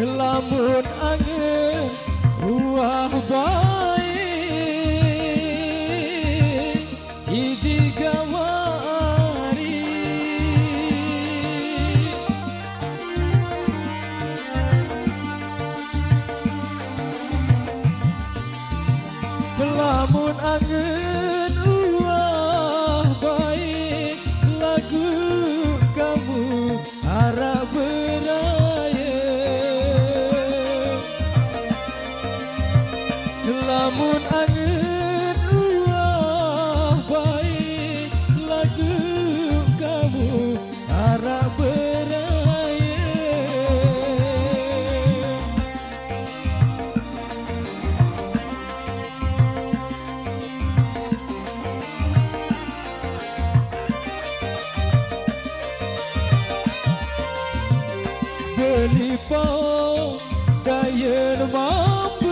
lamun angin ruah baik idi gawari lamun angin ruah baik lagu kamu harap lamun angin uah baik lagu kamu harap beraya beli pau daya mampu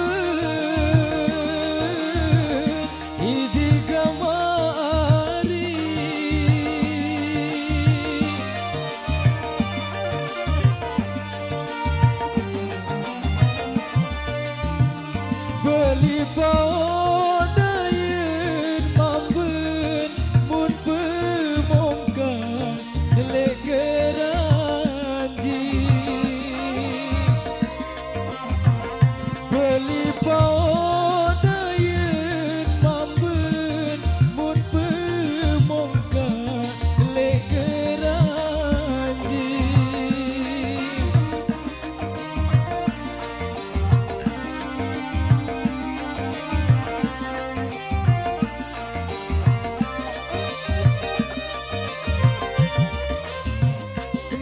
beli bawa dayin mamben mun pemongkan lek geranji beli bawa dayin mamben mun pemongkan lek geranji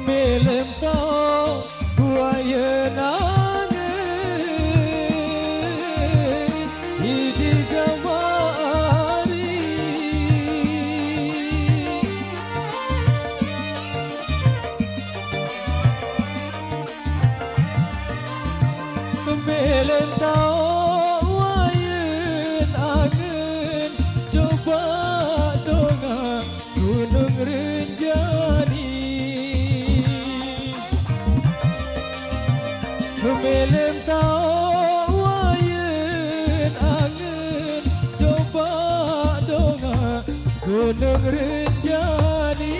melem tau buaya nangis idi gamari melem tau buaya angin coba dongak gunung Rinjani melem tau wayan angin coba dongak gunung Rinjani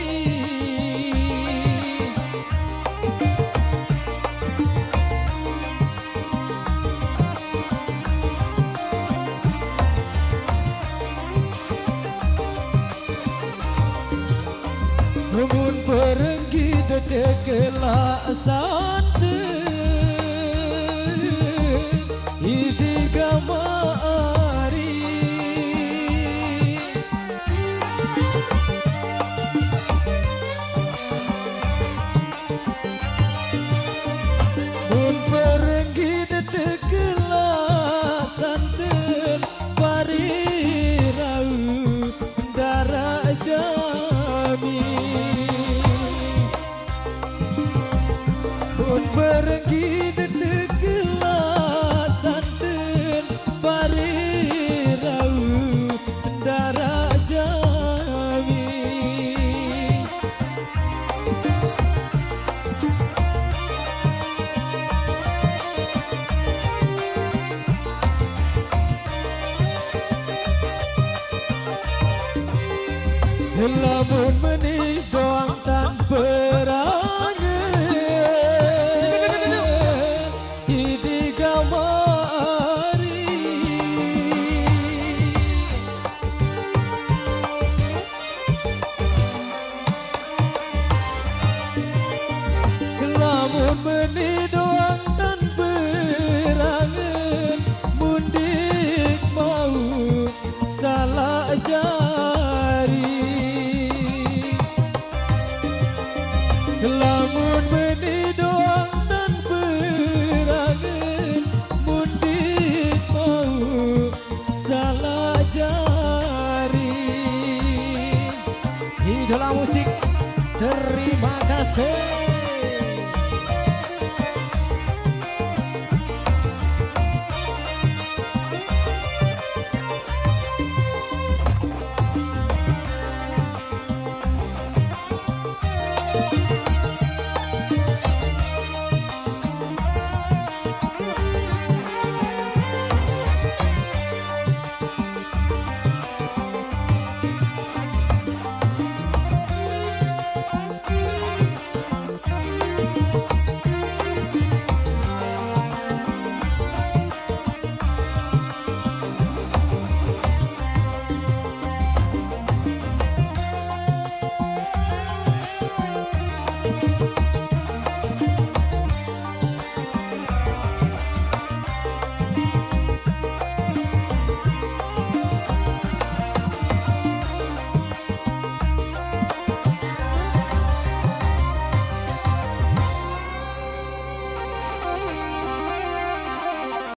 mun perenggi dedek kelak santen idi gamari mun perenggi dedek kelak santen pari rau darah jami mun pergi dedek gelas santen pari rau darah jami lamun menih doang tan berangin idi gamari lamun menih doang tan berangin mundik mau salah jari lamun meni doang dan berangin mundik mau salah jari. Idola musik, terima kasih.